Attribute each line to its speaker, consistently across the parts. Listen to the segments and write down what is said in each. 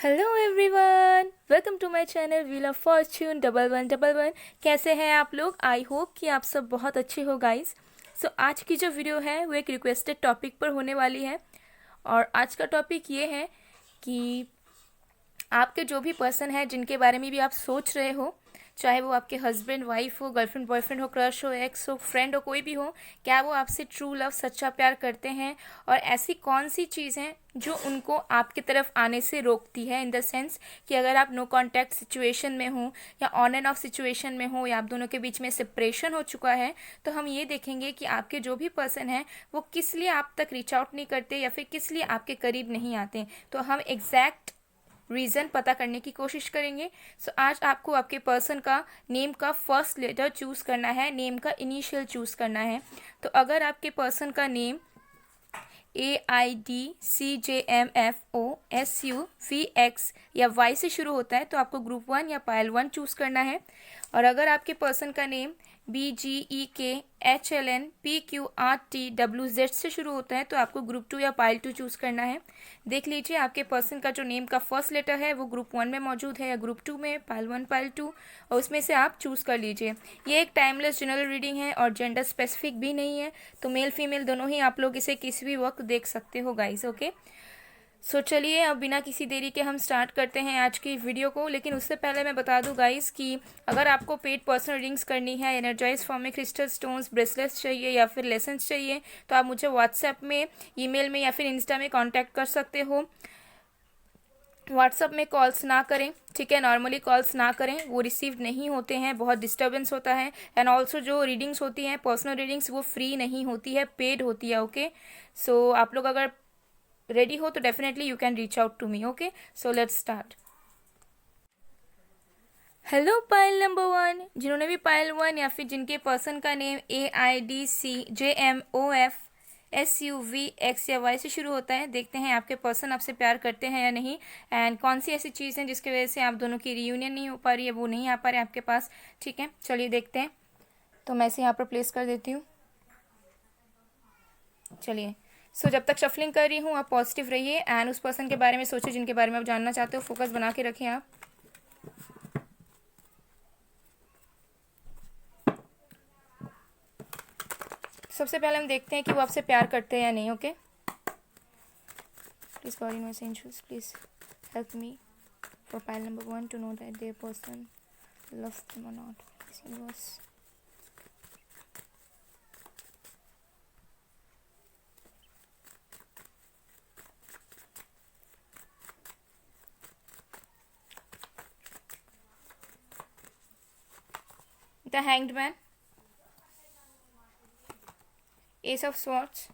Speaker 1: Hello everyone, welcome to my channel wheel of fortune 1111। कैसे हैं आप लोग? आई होप कि आप सब बहुत अच्छे हो गाइस। सो आज की जो वीडियो है वो एक रिक्वेस्टेड टॉपिक पर होने वाली है। और आज का टॉपिक ये है कि आपके जो भी पर्सन है जिनके बारे में भी आप सोच रहे हो, चाहे वो आपके हस्बैंड वाइफ हो, गर्लफ्रेंड बॉयफ्रेंड हो, क्रश हो, एक्स हो, फ्रेंड हो, कोई भी हो, क्या वो आपसे ट्रू लव सच्चा प्यार करते हैं? और ऐसी कौन सी चीज़ हैं जो उनको आपकी तरफ आने से रोकती है? इन द सेंस कि अगर आप नो कांटेक्ट सिचुएशन में हो या ऑन एंड ऑफ सिचुएशन में हो या आप दोनों के बीच में सेपरेशन हो चुका है, तो हम ये देखेंगे कि आपके जो भी पर्सन है वो किस लिए आप तक रीच आउट नहीं करते या फिर किस लिए आपके करीब नहीं आते। तो हम एग्जैक्ट रीज़न पता करने की कोशिश करेंगे। सो आज आपको आपके पर्सन का नेम का फर्स्ट लेटर चूज़ करना है, नेम का इनिशियल चूज़ करना है। तो अगर आपके पर्सन का नेम AIDCJMFOSUVX या वाई से शुरू होता है तो आपको ग्रुप 1 या पायल 1 चूज़ करना है। और अगर आपके पर्सन का नेम BGEKHLNPQRTWZ से शुरू होता है तो आपको ग्रुप 2 या पायल 2 चूज़ करना है। देख लीजिए आपके पर्सन का जो नेम का फर्स्ट लेटर है वो ग्रुप 1 में मौजूद है या ग्रुप 2 में, पायल 1 पायल 2, और उसमें से आप चूज़ कर लीजिए। ये एक टाइमलेस जनरल रीडिंग है और जेंडर स्पेसिफिक भी नहीं है, तो मेल फीमेल दोनों ही आप लोग इसे किसी भी वक्त देख सकते हो गाइस। ओके, सो चलिए अब बिना किसी देरी के हम स्टार्ट करते हैं आज की वीडियो को। लेकिन उससे पहले मैं बता दूं गाइस कि अगर आपको पेड पर्सनल रीडिंग्स करनी है, एनर्जाइज फॉर्म में क्रिस्टल स्टोन्स ब्रेसलेट्स चाहिए या फिर लेसन्स चाहिए, तो आप मुझे व्हाट्सएप में, ईमेल में या फिर इंस्टा में कांटेक्ट कर सकते हो। व्हाट्सअप में कॉल्स ना करें, ठीक है? नॉर्मली कॉल्स ना करें, वो रिसीव नहीं होते हैं, बहुत डिस्टर्बेंस होता है। एंड ऑल्सो जो रीडिंग्स होती हैं पर्सनल रीडिंग्स वो फ्री नहीं होती है, पेड होती है। ओके, सो आप लोग अगर रेडी हो तो definitely you can reach out to me. Okay, so let's start. Hello pile number 1, जिन्होंने भी पायल 1 या फिर जिनके पर्सन का नेम AIDCJMOFSUVX या वाई से शुरू होता है, देखते हैं आपके पर्सन आपसे प्यार करते हैं या नहीं। एंड कौन सी ऐसी चीज़ है जिसकी वजह से आप दोनों की रियूनियन नहीं हो पा रही है, वो नहीं आ पा रहे आपके पास। ठीक है, चलिए देखते हैं। तो मैं इसे यहाँ पर प्लेस कर देती हूँ। चलिए, सो जब तक शफलिंग कर रही हूँ आप पॉजिटिव रहिए एंड उस पर्सन के बारे में सोचिए जिनके बारे में आप जानना चाहते हो। फोकस बना के रखें आप। सबसे पहले हम देखते हैं कि वो आपसे प्यार करते हैं या नहीं। Okay, please God universe angels please help me for pile number 1 to know that their person loves them और not. Universe, the hanged man, ace of swords,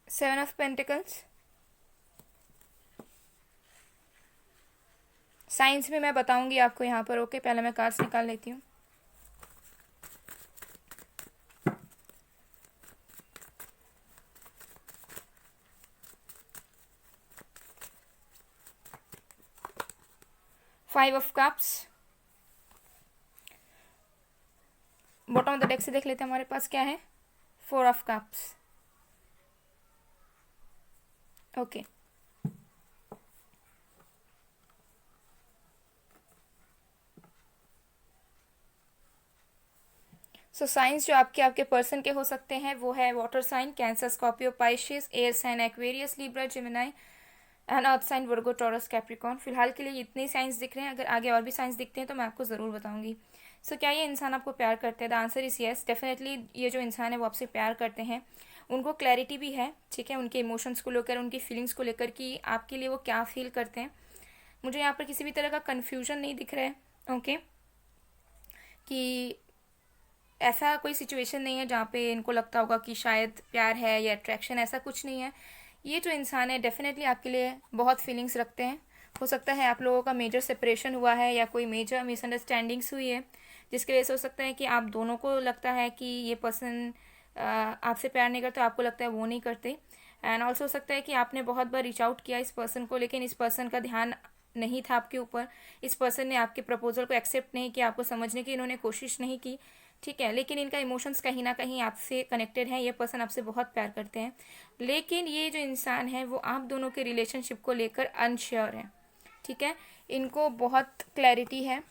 Speaker 1: seven of pentacles. Signs में मैं बताऊंगी आपको यहाँ पर। ओके, पहले मैं cards निकाल लेती हूँ। Five of cups. Bottom of the deck से देख लेते हैं हमारे पास क्या है। Four of cups. Okay, so signs जो आपके पर्सन के हो सकते हैं वो है water sign, Cancer, Scorpio, Pisces, air sign, Aquarius, Libra, Gemini and earth sign, Virgo, Taurus, Capricorn. फिलहाल के लिए इतने साइंस दिख रहे हैं, अगर आगे और भी साइंस दिखते हैं तो मैं आपको ज़रूर बताऊंगी। सो क्या ये इंसान आपको प्यार करते हैं? The answer is yes, definitely ये जो इंसान है वो आपसे प्यार करते हैं। उनको क्लैरिटी भी है, ठीक है, उनके इमोशंस को लेकर, उनकी फीलिंग्स को लेकर कि आपके लिए वो क्या फील करते हैं। मुझे यहाँ पर किसी भी तरह का कन्फ्यूजन नहीं दिख रहा है। ओके, कि ऐसा कोई सिचुएशन नहीं है जहाँ पे इनको लगता होगा कि शायद प्यार है या अट्रैक्शन, ऐसा कुछ नहीं है। ये जो इंसान है डेफिनेटली आपके लिए बहुत फीलिंग्स रखते हैं। हो सकता है आप लोगों का मेजर सेपरेशन हुआ है या कोई मेजर मिसअंडरस्टैंडिंग्स हुई है, जिसकी वजह से हो सकता है कि आप दोनों को लगता है कि ये पर्सन आपसे प्यार नहीं करते, आपको लगता है वो नहीं करते। एंड ऑल्सो हो सकता है कि आपने बहुत बार रीच आउट किया इस पर्सन को, लेकिन इस पर्सन का ध्यान नहीं था आपके ऊपर, इस पर्सन ने आपके प्रपोजल को एक्सेप्ट नहीं किया, आपको समझने की इन्होंने कोशिश नहीं की, ठीक है। लेकिन इनका इमोशंस कहीं ना कहीं आपसे कनेक्टेड है, ये पर्सन आपसे बहुत प्यार करते हैं, लेकिन ये जो इंसान है वो आप दोनों के रिलेशनशिप को लेकर अनश्योर है, ठीक है। इनको बहुत क्लैरिटी है,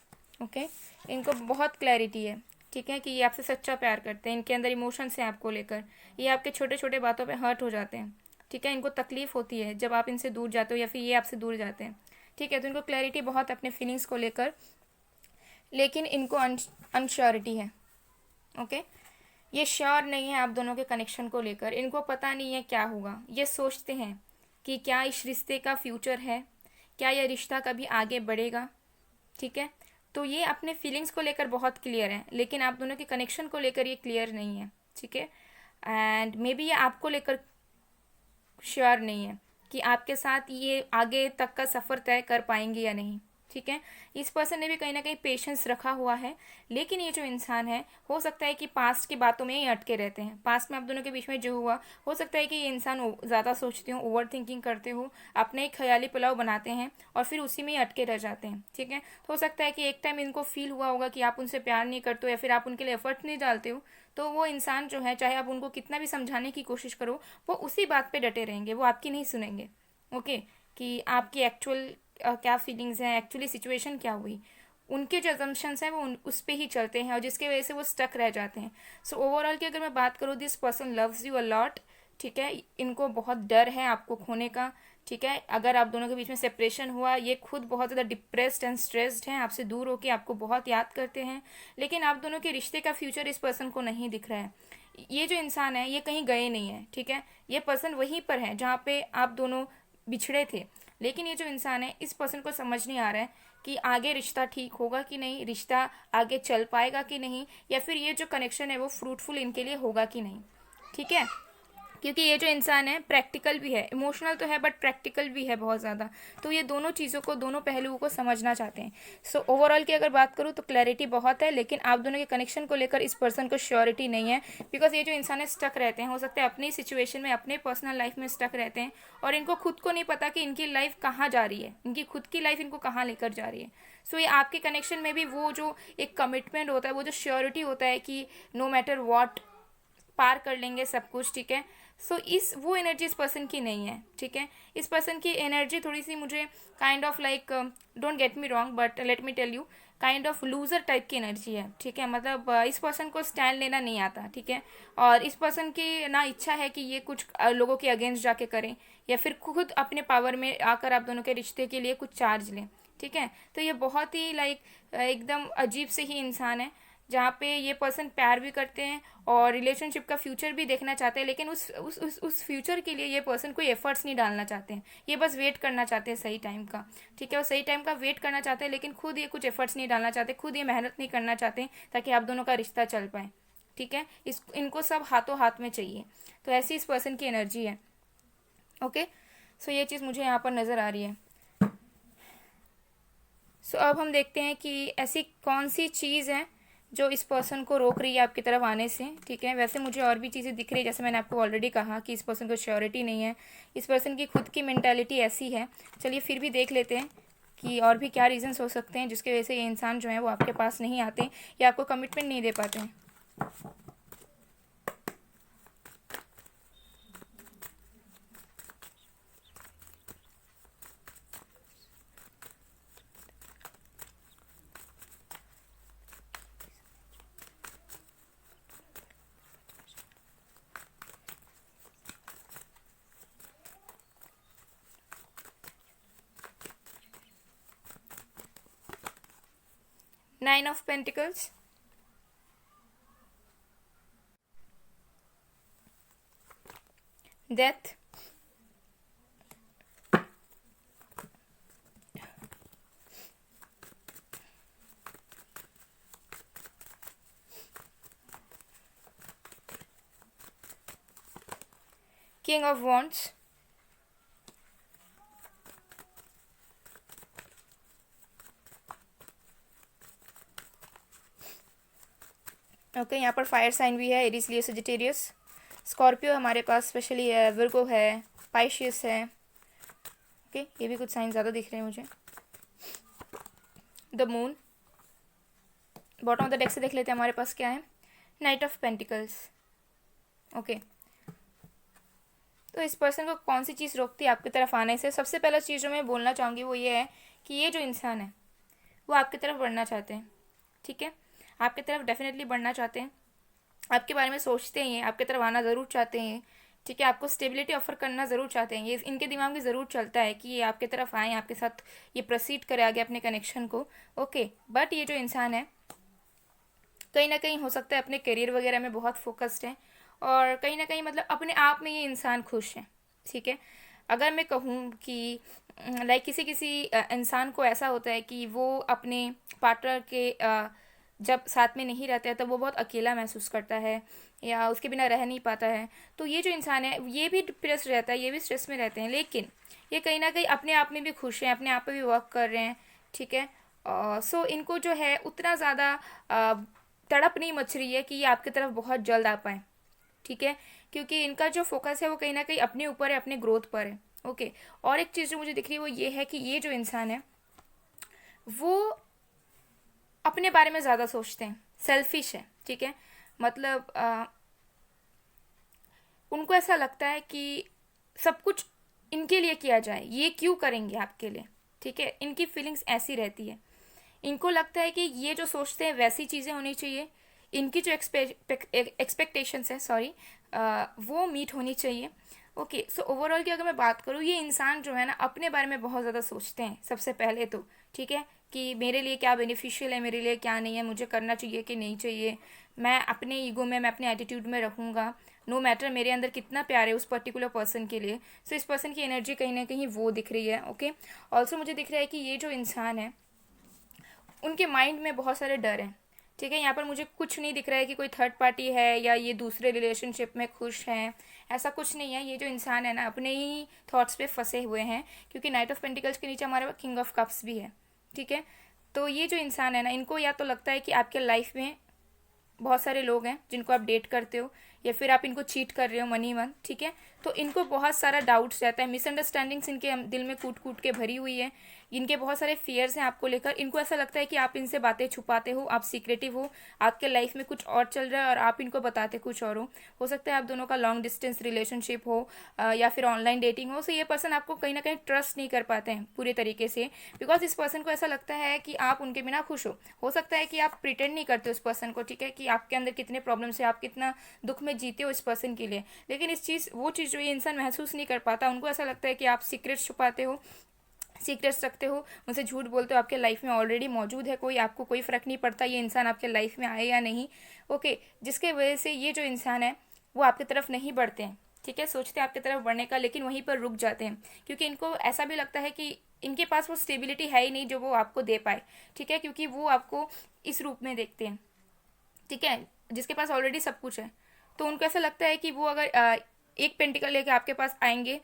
Speaker 1: ओके, इनको बहुत क्लैरिटी है, ठीक है, कि ये आपसे सच्चा प्यार करते हैं, इनके अंदर इमोशंस हैं आपको लेकर, ये आपके छोटे छोटे बातों पे हर्ट हो जाते हैं, ठीक है। इनको तकलीफ होती है जब आप इनसे दूर जाते हो या फिर ये आपसे दूर जाते हैं, ठीक है। तो इनको क्लैरिटी बहुत अपने फीलिंग्स को लेकर, लेकिन इनको अनश्योरिटी है, ओके। ये श्योर नहीं है आप दोनों के कनेक्शन को लेकर, इनको पता नहीं है क्या होगा, ये सोचते हैं कि क्या इस रिश्ते का फ्यूचर है, क्या यह रिश्ता कभी आगे बढ़ेगा, ठीक है। तो ये अपने फीलिंग्स को लेकर बहुत क्लियर है, लेकिन आप दोनों के कनेक्शन को लेकर ये क्लियर नहीं है, ठीक है। एंड मे बी ये आपको लेकर श्योर नहीं है कि आपके साथ ये आगे तक का सफ़र तय कर पाएंगे या नहीं, ठीक है। इस पर्सन ने भी कहीं ना कहीं पेशेंस रखा हुआ है, लेकिन ये जो इंसान है हो सकता है कि पास्ट की बातों में ही अटके रहते हैं, पास्ट में आप दोनों के बीच में जो हुआ, हो सकता है कि ये इंसान ज़्यादा सोचते हो, ओवर थिंकिंग करते हो, अपने एक ख्याली पुलाव बनाते हैं और फिर उसी में ही अटके रह जाते हैं, ठीक है। तो हो सकता है कि एक टाइम इनको फील हुआ होगा कि आप उनसे प्यार नहीं करते हो या फिर आप उनके लिए एफर्ट नहीं डालते हो, तो वो इंसान जो है, चाहे आप उनको कितना भी समझाने की कोशिश करो, वो उसी बात पे डटे रहेंगे, वो आपकी नहीं सुनेंगे, ओके, कि आपकी एक्चुअल क्या फीलिंग्स हैं, एक्चुअली सिचुएशन क्या हुई, उनके जो अजम्पशंस हैं वो उस पर ही चलते हैं और जिसके वजह से वो स्टक रह जाते हैं। सो ओवरऑल की अगर मैं बात करूँ, this person loves you a lot, ठीक है। इनको बहुत डर है आपको खोने का, ठीक है। अगर आप दोनों के बीच में सेपरेशन हुआ, ये खुद बहुत ज़्यादा डिप्रेस्ड एंड स्ट्रेस्ड हैं, आपसे दूर होकर आपको बहुत याद करते हैं, लेकिन आप दोनों के रिश्ते का फ्यूचर इस पर्सन को नहीं दिख रहा है। ये जो इंसान है ये कहीं गए नहीं है, ठीक है, ये पर्सन वहीं पर है जहाँ पे आप दोनों बिछड़े थे, लेकिन ये जो इंसान है इस पर्सन को समझ नहीं आ रहा है कि आगे रिश्ता ठीक होगा कि नहीं, रिश्ता आगे चल पाएगा कि नहीं, या फिर ये जो कनेक्शन है वो फ्रूटफुल इनके लिए होगा कि नहीं, ठीक है। क्योंकि ये जो इंसान है प्रैक्टिकल भी है, इमोशनल तो है बट प्रैक्टिकल भी है बहुत ज़्यादा, तो ये दोनों चीज़ों को, दोनों पहलुओं को समझना चाहते हैं। सो ओवरऑल की अगर बात करूँ तो क्लैरिटी बहुत है, लेकिन आप दोनों के कनेक्शन को लेकर इस पर्सन को श्योरिटी नहीं है, बिकॉज ये जो इंसान है स्टक रहते हैं, हो सकता है अपनी सिचुएशन में, अपने पर्सनल लाइफ में स्टक रहते हैं और इनको खुद को नहीं पता कि इनकी लाइफ कहाँ जा रही है, इनकी खुद की लाइफ इनको कहाँ लेकर जा रही है। सो ये आपके कनेक्शन में भी वो जो एक कमिटमेंट होता है, वो जो श्योरिटी होता है कि नो मैटर वॉट पार कर लेंगे सब कुछ, ठीक है। सो इस वो एनर्जी इस पर्सन की नहीं है, ठीक है। इस पर्सन की एनर्जी थोड़ी सी मुझे kind of like, don't get me wrong but let me tell you, kind of loser type की एनर्जी है, ठीक है। मतलब इस पर्सन को स्टैंड लेना नहीं आता, ठीक है, और इस पर्सन की ना इच्छा है कि ये कुछ लोगों के अगेंस्ट जाके करें या फिर खुद अपने पावर में आकर आप दोनों के रिश्ते के लिए कुछ चार्ज लें, ठीक है। तो ये बहुत ही लाइक एकदम अजीब से ही इंसान है, जहाँ पे ये पर्सन प्यार भी करते हैं और रिलेशनशिप का फ्यूचर भी देखना चाहते हैं, लेकिन उस फ्यूचर के लिए ये पर्सन कोई एफर्ट्स नहीं डालना चाहते हैं, ये बस वेट करना चाहते हैं सही टाइम का, ठीक है। वो सही टाइम का वेट करना चाहते हैं, लेकिन खुद ये कुछ एफर्ट्स नहीं डालना चाहते, खुद ये मेहनत नहीं करना चाहते ताकि आप दोनों का रिश्ता चल पाए, ठीक है। इनको सब हाथों हाथ में चाहिए, तो ऐसी इस पर्सन की एनर्जी है, ओके। सो ये चीज़ मुझे यहाँ पर नज़र आ रही है। सो अब हम देखते हैं कि ऐसी कौन सी चीज़ है जो इस पर्सन को रोक रही है आपकी तरफ आने से, ठीक है। वैसे मुझे और भी चीज़ें दिख रही है, जैसे मैंने आपको ऑलरेडी कहा कि इस पर्सन को श्योरिटी नहीं है, इस पर्सन की खुद की मेंटालिटी ऐसी है। चलिए फिर भी देख लेते हैं कि और भी क्या रीजंस हो सकते हैं जिसकी वजह से ये इंसान जो है वो आपके पास नहीं आते या आपको कमिटमेंट नहीं दे पाते हैं। Nine of Pentacles, Death, King of Wands, okay. यहाँ पर फायर साइन भी है, एरीज, लियो, सजिटेरियस। स्कॉर्पियो हमारे पास स्पेशली है, विर्गो है, पाइशियस है। ओके, ये भी कुछ साइन ज़्यादा दिख रहे हैं मुझे। The moon. Bottom of the deck से देख लेते हैं हमारे पास क्या है। Night of pentacles. ओके, तो इस पर्सन को कौन सी चीज़ रोकती है आपकी तरफ आने से? सबसे पहला चीज़ जो मैं बोलना चाहूँगी वो ये है कि ये जो इंसान है वो आपकी तरफ बढ़ना चाहते हैं। ठीक है, आपकी तरफ डेफिनेटली बढ़ना चाहते हैं, आपके बारे में सोचते हैं, ये आपकी तरफ आना ज़रूर चाहते हैं। ठीक है, आपको स्टेबिलिटी ऑफर करना ज़रूर चाहते हैं, ये इनके दिमाग में ज़रूर चलता है कि ये आपकी तरफ आए, आपके साथ ये प्रोसीड करे आगे अपने कनेक्शन को। ओके, बट ये जो इंसान है कहीं ना कहीं हो सकता है अपने करियर वगैरह में बहुत फोकस्ड है, और कहीं ना कहीं मतलब अपने आप में ये इंसान खुश है। ठीक है, अगर मैं कहूँ कि लाइक किसी किसी इंसान को ऐसा होता है कि वो अपने पार्टनर के जब साथ में नहीं रहता है तब वो बहुत अकेला महसूस करता है या उसके बिना रह नहीं पाता है। तो ये जो इंसान है ये भी डिप्रेस रहता है, ये भी स्ट्रेस में रहते हैं, लेकिन ये कहीं ना कहीं अपने आप में भी खुश हैं, अपने आप पे भी वर्क कर रहे हैं। ठीक है, सो इनको जो है उतना ज़्यादा तड़प नहीं मच रही है कि ये आपकी तरफ बहुत जल्द आ पाए। ठीक है, क्योंकि इनका जो फोकस है वो कहीं ना कहीं अपने ऊपर है, अपने ग्रोथ पर है। ओके, और एक चीज़ जो मुझे दिख रही है वो ये है कि ये जो इंसान है वो अपने बारे में ज़्यादा सोचते हैं, सेल्फिश है। ठीक है, मतलब उनको ऐसा लगता है कि सब कुछ इनके लिए किया जाए, ये क्यों करेंगे आपके लिए। ठीक है, इनकी फीलिंग्स ऐसी रहती है, इनको लगता है कि ये जो सोचते हैं वैसी चीज़ें होनी चाहिए, इनकी जो एक्सपेक्टेशंस है, सॉरी, वो मीट होनी चाहिए। ओके, सो ओवरऑल की अगर मैं बात करूँ, ये इंसान जो है ना अपने बारे में बहुत ज़्यादा सोचते हैं सबसे पहले तो। ठीक है, कि मेरे लिए क्या बेनिफिशियल है, मेरे लिए क्या नहीं है, मुझे करना चाहिए कि नहीं चाहिए, मैं अपने ईगो में, मैं अपने एटीट्यूड में रहूँगा, नो मैटर मेरे अंदर कितना प्यार है उस पर्टिकुलर पर्सन के लिए। सो इस पर्सन की एनर्जी कहीं ना कहीं वो दिख रही है। ओके, ऑल्सो मुझे दिख रहा है कि ये जो इंसान है उनके माइंड में बहुत सारे डर हैं। ठीक है, यहाँ पर मुझे कुछ नहीं दिख रहा है कि कोई थर्ड पार्टी है या ये दूसरे रिलेशनशिप में खुश हैं, ऐसा कुछ नहीं है। ये जो इंसान है ना अपने ही थॉट्स पे फंसे हुए हैं, क्योंकि नाइट ऑफ पेंटिकल्स के नीचे हमारे किंग ऑफ कप्स भी है। ठीक है, तो ये जो इंसान है ना इनको या तो लगता है कि आपके लाइफ में बहुत सारे लोग हैं जिनको आप डेट करते हो, या फिर आप इनको चीट कर रहे हो मनी मन। ठीक है, तो इनको बहुत सारा डाउट्स रहता है, मिसअंडरस्टैंडिंग्स इनके दिल में कूट कूट के भरी हुई है, इनके बहुत सारे फियर्स हैं आपको लेकर। इनको ऐसा लगता है कि आप इनसे बातें छुपाते हो, आप सीक्रेटिव हो, आपके लाइफ में कुछ और चल रहा है और आप इनको बताते कुछ और हो सकता है आप दोनों का लॉन्ग डिस्टेंस रिलेशनशिप हो या फिर ऑनलाइन डेटिंग हो। सो ये पर्सन आपको कहीं ना कहीं ट्रस्ट नहीं कर पाते हैं पूरे तरीके से, बिकॉज इस पर्सन को ऐसा लगता है कि आप उनके बिना खुश हो सकता है कि आप प्रिटेंड नहीं करते उस पर्सन को। ठीक है, कि आपके अंदर कितने प्रॉब्लम्स है, आप कितना दुख में जीते हो इस पर्सन के लिए, लेकिन वो चीज़ जो ये इंसान महसूस नहीं कर पाता। उनको ऐसा लगता है कि आप सीक्रेट्स छुपाते हो, सीक्रेट्स रखते हो, उनसे झूठ बोलते हो, आपके लाइफ में ऑलरेडी मौजूद है कोई, आपको कोई फ़र्क नहीं पड़ता ये इंसान आपके लाइफ में आए या नहीं। ओके, जिसके वजह से ये जो इंसान है वो आपकी तरफ नहीं बढ़ते हैं। ठीक है, सोचते हैं आपकी तरफ बढ़ने का, लेकिन वहीं पर रुक जाते हैं, क्योंकि इनको ऐसा भी लगता है कि इनके पास वो स्टेबिलिटी है ही नहीं जो वो आपको दे पाए। ठीक है, क्योंकि वो आपको इस रूप में देखते हैं। ठीक है, जिसके पास ऑलरेडी सब कुछ है, तो उनको ऐसा लगता है कि वो अगर एक पेंटिकल लेके आपके पास आएंगे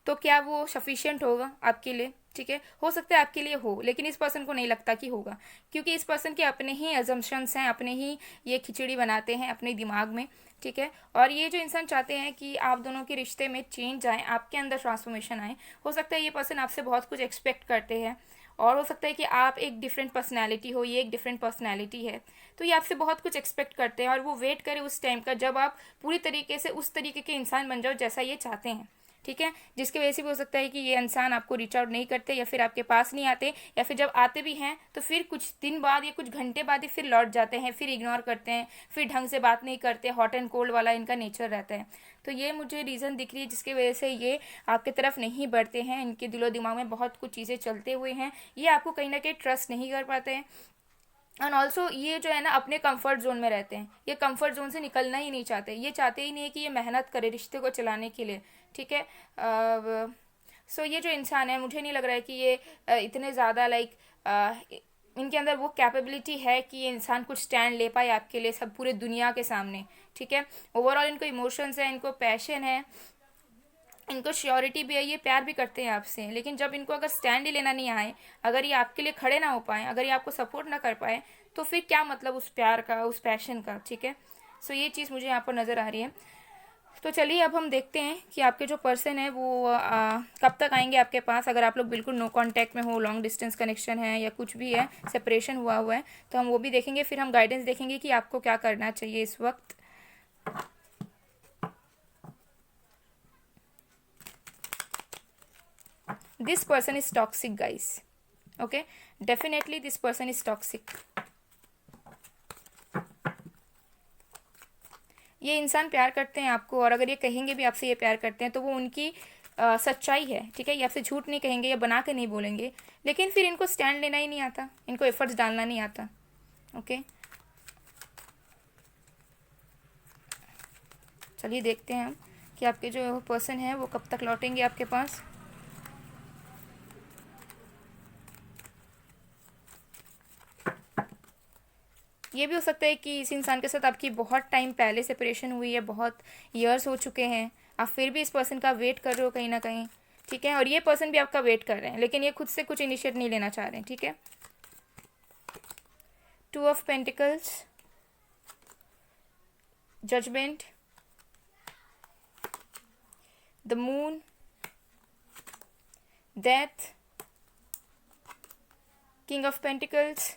Speaker 1: तो क्या वो सफिशियंट होगा आपके लिए। ठीक है, हो सकता है आपके लिए हो, लेकिन इस पर्सन को नहीं लगता कि होगा, क्योंकि इस पर्सन के अपने ही अजम्पशंस हैं, अपने ही ये खिचड़ी बनाते हैं अपने दिमाग में। ठीक है, और ये जो इंसान चाहते हैं कि आप दोनों के रिश्ते में चेंज आए, आपके अंदर ट्रांसफॉर्मेशन आए। हो सकता है ये पर्सन आपसे बहुत कुछ एक्सपेक्ट करते हैं, और हो सकता है कि आप एक डिफरेंट पर्सनैलिटी हो, ये एक डिफरेंट पर्सनैलिटी है, तो ये आपसे बहुत कुछ एक्सपेक्ट करते हैं, और वो वेट करें उस टाइम का जब आप पूरी तरीके से उस तरीके के इंसान बन जाओ जैसा ये चाहते हैं। ठीक है, जिसकी वजह से भी हो सकता है कि ये इंसान आपको रीच आउट नहीं करते, या फिर आपके पास नहीं आते, या फिर जब आते भी हैं तो फिर कुछ दिन बाद या कुछ घंटे बाद ही फिर लौट जाते हैं, फिर इग्नोर करते हैं, फिर ढंग से बात नहीं करते, हॉट एंड कोल्ड वाला इनका नेचर रहता है। तो ये मुझे रीज़न दिख रही है जिसकी वजह से ये आपकी तरफ नहीं बढ़ते हैं, इनके दिलो दिमाग में बहुत कुछ चीज़ें चलते हुए हैं, ये आपको कहीं ना कहीं ट्रस्ट नहीं कर पाते हैं। एंड ऑल्सो ये जो है ना अपने कंफर्ट जोन में रहते हैं, ये कंफर्ट जोन से निकलना ही नहीं चाहते, ये चाहते ही नहीं है कि ये मेहनत करे रिश्ते को चलाने के लिए। ठीक है, सो ये जो इंसान है मुझे नहीं लग रहा है कि ये इतने ज़्यादा लाइक इनके अंदर वो कैपेबिलिटी है कि ये इंसान कुछ स्टैंड ले पाए आपके लिए सब पूरे दुनिया के सामने। ठीक है, ओवरऑल इनको इमोशंस है, इनको पैशन है, इनको श्योरिटी भी है, ये प्यार भी करते हैं आपसे, लेकिन जब इनको अगर स्टैंड ही लेना नहीं आए, अगर ये आपके लिए खड़े ना हो पाए, अगर ये आपको सपोर्ट ना कर पाए, तो फिर क्या मतलब उस प्यार का, उस पैशन का। ठीक है, सो ये चीज़ मुझे यहाँ पर नज़र आ रही है। तो चलिए अब हम देखते हैं कि आपके जो पर्सन है वो कब तक आएंगे आपके पास। अगर आप लोग बिल्कुल नो कांटेक्ट में हो, लॉन्ग डिस्टेंस कनेक्शन है या कुछ भी है, सेपरेशन हुआ हुआ है, तो हम वो भी देखेंगे। फिर हम गाइडेंस देखेंगे कि आपको क्या करना चाहिए इस वक्त। This person is toxic guys, okay, definitely this person is toxic. ये इंसान प्यार करते हैं आपको, और अगर ये कहेंगे भी आपसे ये प्यार करते हैं तो वो उनकी सच्चाई है, ठीक है। ये आपसे झूठ नहीं कहेंगे या बना के नहीं बोलेंगे, लेकिन फिर इनको स्टैंड लेना ही नहीं आता, इनको एफर्ट्स डालना नहीं आता, ओके। चलिए देखते हैं हम कि आपके जो पर्सन है वो कब तक लौटेंगे आपके पास। ये भी हो सकता है कि इस इंसान के साथ आपकी बहुत टाइम पहले सेपरेशन हुई है, बहुत ईयर्स हो चुके हैं, आप फिर भी इस पर्सन का वेट कर रहे हो कहीं ना कहीं, ठीक है। और ये पर्सन भी आपका वेट कर रहे हैं, लेकिन ये खुद से कुछ इनिशिएट नहीं लेना चाह रहे हैं, ठीक है। 2 of pentacles, judgment, the moon, death, king of pentacles,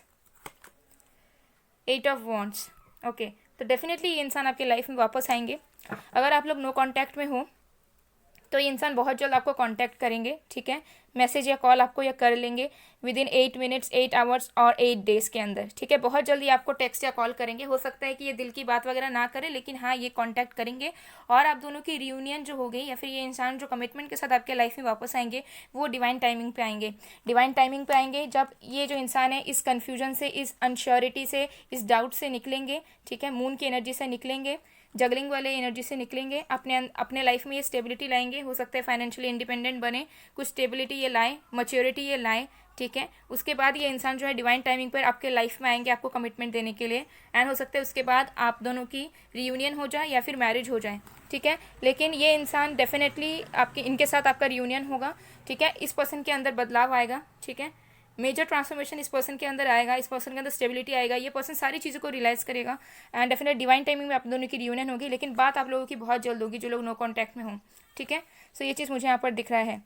Speaker 1: 8 of wands, okay. तो डेफिनेटली ये इंसान आपके लाइफ में वापस आएंगे। अगर आप लोग नो कांटेक्ट में हो तो ये इंसान बहुत जल्द आपको कांटेक्ट करेंगे, ठीक है। मैसेज या कॉल आपको या कर लेंगे विदिन 8 मिनट्स, 8 आवर्स और 8 डेज के अंदर, ठीक है। बहुत जल्दी आपको टेक्स्ट या कॉल करेंगे। हो सकता है कि ये दिल की बात वगैरह ना करे, लेकिन हाँ ये कांटेक्ट करेंगे, और आप दोनों की रियूनियन जो हो गई, या फिर ये इंसान जो कमिटमेंट के साथ आपके लाइफ में वापस आएंगे वो डिवाइन टाइमिंग पे आएंगे। डिवाइन टाइमिंग पे आएंगे जब ये जो इंसान है इस कन्फ्यूजन से, इस अनश्योरिटी से, इस डाउट से निकलेंगे, ठीक है। मून की एनर्जी से निकलेंगे, जगलिंग वाले एनर्जी से निकलेंगे, अपने लाइफ में ये स्टेबिलिटी लाएंगे। हो सकता है फाइनेंशियली इंडिपेंडेंट बने, कुछ स्टेबिलिटी ये लाए, मैच्योरिटी ये लाए, ठीक है। उसके बाद ये इंसान जो है डिवाइन टाइमिंग पर आपके लाइफ में आएंगे आपको कमिटमेंट देने के लिए, एंड हो सकता है उसके बाद आप दोनों की रियूनियन हो जाए या फिर मैरिज हो जाए, ठीक है। लेकिन ये इंसान डेफिनेटली आपके, इनके साथ आपका रियूनियन होगा, ठीक है। इस पर्सन के अंदर बदलाव आएगा, ठीक है। मेजर ट्रांसफॉर्मेशन इस पर्सन के अंदर आएगा, इस पर्सन के अंदर स्टेबिलिटी आएगा, ये पर्सन सारी चीज़ों को रियलाइज करेगा, एंड डेफिनेट डिवाइन टाइमिंग में आप दोनों की रियूनियन होगी। लेकिन बात आप लोगों की बहुत जल्द होगी जो लोग नो कॉन्टैक्ट में हों, ठीक है। सो ये चीज़ मुझे यहाँ पर दिख रहा है।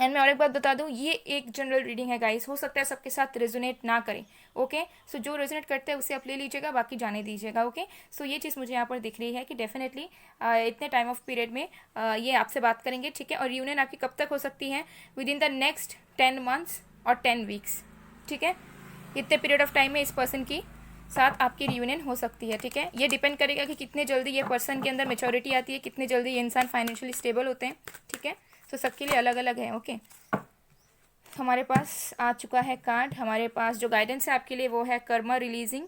Speaker 1: एंड मैं और एक बात बता दूं, ये एक जनरल रीडिंग है गाइस, हो सकता है सबके साथ रेजोनेट ना करें, ओके। सो जो रेजोनेट करते हैं उसे आप ले लीजिएगा, बाकी जाने दीजिएगा, ओके। सो ये चीज़ मुझे यहाँ पर दिख रही है कि डेफिनेटली इतने टाइम ऑफ पीरियड में ये आपसे बात करेंगे, ठीक है। और यूनियन आपकी कब तक हो सकती है? With in the next 10 months और 10 वीक्स, ठीक है। इतने पीरियड ऑफ टाइम में इस पर्सन की साथ आपकी रियूनियन हो सकती है, ठीक है। ये डिपेंड करेगा कि कितने जल्दी ये पर्सन के अंदर मेच्योरिटी आती है, कितने जल्दी ये इंसान फाइनेंशियली स्टेबल होते हैं, ठीक है। तो सबके लिए अलग अलग है, ओके। हमारे पास आ चुका है कार्ड। हमारे पास जो गाइडेंस है आपके लिए वो है Karma releasing,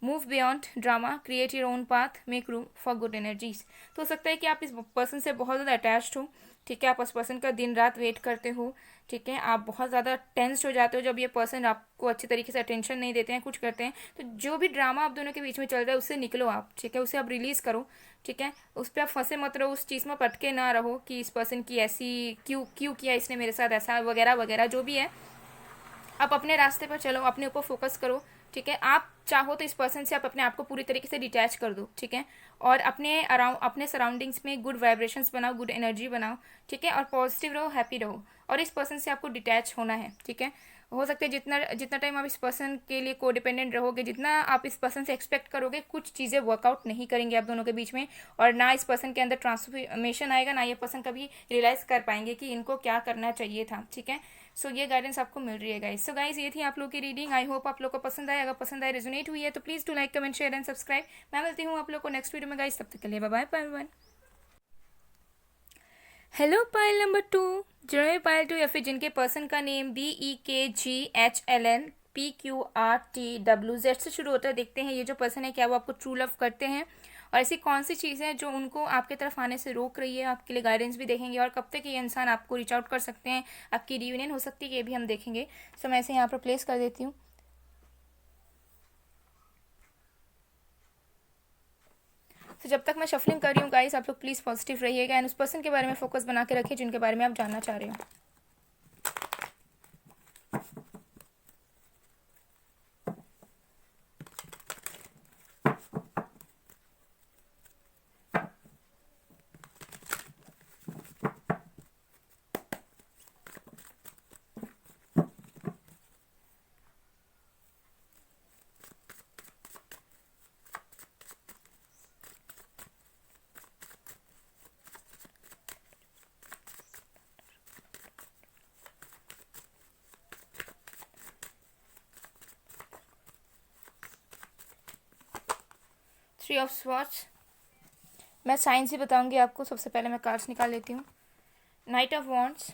Speaker 1: move beyond drama, create your own path, make room for good energies. तो हो सकता है कि आप इस पर्सन से बहुत ज़्यादा अटैच्ड हो, ठीक है। आप उस पर्सन का दिन रात वेट करते हो, ठीक है। आप बहुत ज़्यादा टेंस्ड हो जाते हो जब ये पर्सन आपको अच्छे तरीके से अटेंशन नहीं देते हैं, कुछ करते हैं। तो जो भी ड्रामा आप दोनों के बीच में चल रहा है उससे निकलो आप, ठीक है। उसे आप रिलीज़ करो, ठीक है। उस पर आप फंसे मत रहो, उस चीज़ में पटके ना रहो कि इस पर्सन की ऐसी क्यों क्यों किया इसने मेरे साथ ऐसा, वगैरह वगैरह जो भी है। आप अपने रास्ते पर चलो, अपने ऊपर फोकस करो, ठीक है। आप चाहो तो इस पर्सन से आप अपने आप को पूरी तरीके से डिटैच कर दो, ठीक है। और अपने सराउंडिंग्स में गुड वाइब्रेशंस बनाओ, गुड एनर्जी बनाओ, ठीक है। और पॉजिटिव रहो, हैप्पी रहो, और इस पर्सन से आपको डिटैच होना है, ठीक है। हो सकता है जितना जितना टाइम आप इस पर्सन के लिए कोडिपेंडेंट रहोगे, जितना आप इस पर्सन से एक्सपेक्ट करोगे, कुछ चीज़ें वर्कआउट नहीं करेंगे आप दोनों के बीच में, और ना इस पर्सन के अंदर ट्रांसफॉर्मेशन आएगा, ना ये पर्सन कभी रियलाइज कर पाएंगे कि इनको क्या करना चाहिए था, ठीक है। सो ये गाइडेंस आपको मिल रही है गाइस। सो गाइस ये थी आप लोग की रीडिंग। आई होप आप लोग को पसंद आए। अगर पसंद आए, रेजोनेट हुई है तो please do like, comment, share and subscribe. मैं मिलती हूँ आप लोग को नेक्स्ट वीडियो में गाइस, तब तक के लिए bye bye everyone. Hello pile number 2, जिन्होंने पाइल 2 या फिर जिनके पर्सन का नेम BEKGHLNPQRTWZ से शुरू होता है, देखते हैं ये जो पर्सन है क्या वो आपको ट्रू लव करते हैं, और ऐसी कौन सी चीज़ है जो उनको आपके तरफ आने से रोक रही है। आपके लिए गाइडेंस भी देखेंगे, और कब तक ये इंसान आपको रीच आउट कर सकते हैं, आपकी रियूनियन हो सकती है, ये भी हम देखेंगे। सो मैं इसे यहाँ पर प्लेस कर देती हूँ। तो जब तक मैं शफलिंग कर रही हूँ गाइस, आप लोग प्लीज़ पॉजिटिव रहिएगा, एंड उस पर्सन के बारे में फोकस बना के रखिए जिनके बारे में आप जानना चाह रहे हो। Three of swords. मैं साइंस ही बताऊंगी आपको। सबसे पहले मैं कार्ड्स निकाल लेती हूँ। Night of wands,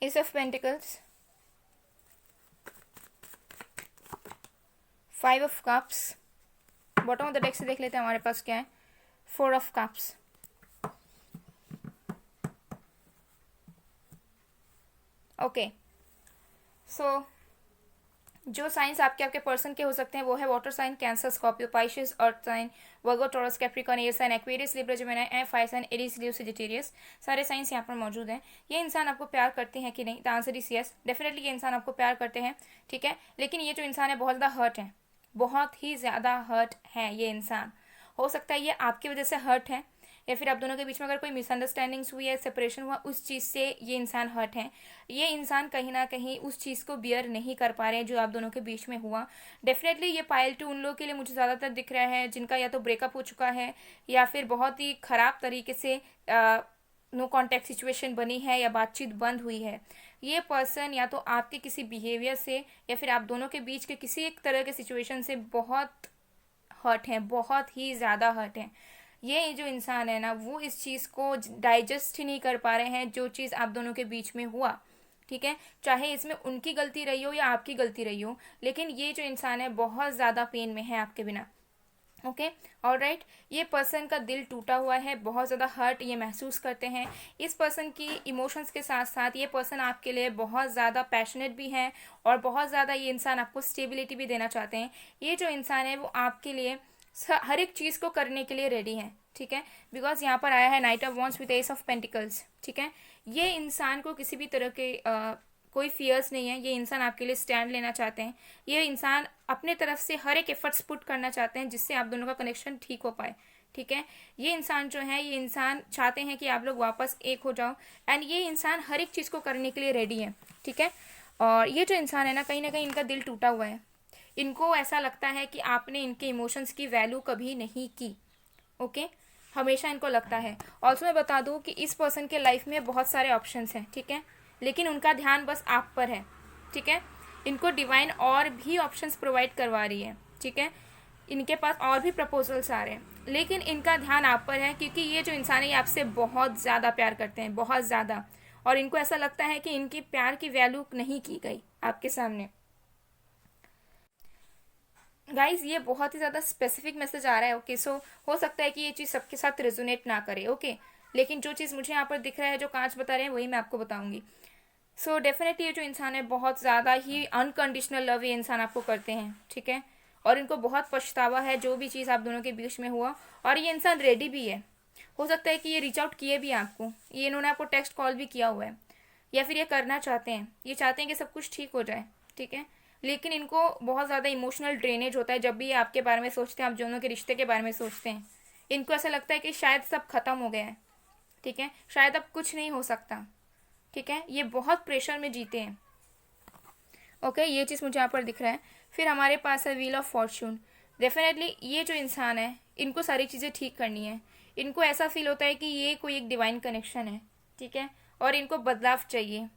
Speaker 1: S of pentacles, five of cups. Bottom of the deck से देख लेते हैं हमारे पास क्या है। Four of cups. ओके, सो जो साइंस आपके पर्सन के हो सकते हैं वो है water sign, Cancer, Scorpio, Pisces, earth sign, Virgo, Taurus, Capricorn, air sign, Aquarius, Libra, Gemini and fire sign, Aries, Leo, Sagittarius. सारे साइंस यहाँ पर मौजूद हैं। ये इंसान आपको प्यार करते हैं कि नहीं? The answer is yes, definitely ये इंसान आपको प्यार करते हैं, ठीक है। लेकिन ये जो इंसान है बहुत ज़्यादा हर्ट है, बहुत ही ज़्यादा हर्ट है ये इंसान। हो सकता है ये आपकी वजह से हर्ट है, या फिर आप दोनों के बीच में अगर कोई मिसअंडरस्टैंडिंग्स हुई है, सेपरेशन हुआ, उस चीज़ से ये इंसान हर्ट है। ये इंसान कहीं ना कहीं उस चीज़ को बियर नहीं कर पा रहे हैं जो आप दोनों के बीच में हुआ। डेफिनेटली ये पाइल टू उन लोगों के लिए मुझे ज़्यादातर दिख रहा है जिनका या तो ब्रेकअप हो चुका है या फिर बहुत ही ख़राब तरीके से नो कॉन्टैक्ट सिचुएशन बनी है या बातचीत बंद हुई है। ये पर्सन या तो आपके किसी बिहेवियर से या फिर आप दोनों के बीच के किसी एक तरह के सिचुएशन से बहुत हर्ट हैं, बहुत ही ज़्यादा हर्ट हैं। ये जो इंसान है ना, वो इस चीज़ को डाइजेस्ट ही नहीं कर पा रहे हैं जो चीज़ आप दोनों के बीच में हुआ, ठीक है। चाहे इसमें उनकी गलती रही हो या आपकी गलती रही हो, लेकिन ये जो इंसान है बहुत ज़्यादा पेन में है आपके बिना। Okay, alright. ये पर्सन का दिल टूटा हुआ है, बहुत ज़्यादा हर्ट ये महसूस करते हैं। इस पर्सन की इमोशंस के साथ साथ ये पर्सन आपके लिए बहुत ज़्यादा पैशनेट भी है और बहुत ज़्यादा ये इंसान आपको स्टेबिलिटी भी देना चाहते हैं। ये जो इंसान है वो आपके लिए हर एक चीज़ को करने के लिए रेडी है, ठीक है। बिकॉज यहाँ पर आया है night of wands with S of pentacles, ठीक है। ये इंसान को किसी भी तरह के कोई फियर्स नहीं है। ये इंसान आपके लिए स्टैंड लेना चाहते हैं। ये इंसान अपने तरफ से हर एक एफर्ट्स पुट करना चाहते हैं जिससे आप दोनों का कनेक्शन ठीक हो पाए, ठीक है। ये इंसान जो है, ये इंसान चाहते हैं कि आप लोग वापस एक हो जाओ, एंड ये इंसान हर एक चीज़ को करने के लिए रेडी है, ठीक है। और ये जो इंसान है ना कहीं इनका दिल टूटा हुआ है। इनको ऐसा लगता है कि आपने इनके इमोशंस की वैल्यू कभी नहीं की, ओके। हमेशा इनको लगता है। ऑल्सो मैं बता दूं कि इस पर्सन के लाइफ में बहुत सारे ऑप्शंस हैं, ठीक है, लेकिन उनका ध्यान बस आप पर है, ठीक है। इनको डिवाइन और भी ऑप्शंस प्रोवाइड करवा रही है, ठीक है। इनके पास और भी प्रपोजल्स आ रहे हैं, लेकिन इनका ध्यान आप पर है क्योंकि ये जो इंसान है ये आपसे बहुत ज़्यादा प्यार करते हैं, बहुत ज़्यादा। और इनको ऐसा लगता है कि इनकी प्यार की वैल्यू नहीं की गई आपके सामने। गाइज ये बहुत ही ज़्यादा स्पेसिफिक मैसेज आ रहा है, ओके। सो हो सकता है कि ये चीज़ सबके साथ रेजोनेट ना करे, ओके। लेकिन जो चीज़ मुझे यहाँ पर दिख रहा है, जो कांच बता रहे हैं, वही मैं आपको बताऊंगी। सो डेफिनेटली ये जो इंसान है बहुत ज़्यादा ही अनकंडीशनल लव ये इंसान आपको करते हैं, ठीक है। और इनको बहुत पछतावा है जो भी चीज़ आप दोनों के बीच में हुआ, और ये इंसान रेडी भी है। हो सकता है कि ये रीच आउट किए भी आपको, ये इन्होंने आपको टेक्स्ट कॉल भी किया हुआ है, या फिर ये करना चाहते हैं, ये चाहते हैं कि सब कुछ ठीक हो जाए, ठीक है। लेकिन इनको बहुत ज़्यादा इमोशनल ड्रेनेज होता है जब भी ये आपके बारे में सोचते हैं, आप दोनों के रिश्ते के बारे में सोचते हैं। इनको ऐसा लगता है कि शायद सब खत्म हो गया है, ठीक है, शायद अब कुछ नहीं हो सकता, ठीक है। ये बहुत प्रेशर में जीते हैं, ओके। ये चीज़ मुझे यहाँ पर दिख रहा है। फिर हमारे पास है व्हील ऑफ फॉर्च्यून। डेफिनेटली ये जो इंसान है इनको सारी चीज़ें ठीक करनी है। इनको ऐसा फील होता है कि ये कोई एक डिवाइन कनेक्शन है, ठीक है, और इनको बदलाव चाहिए।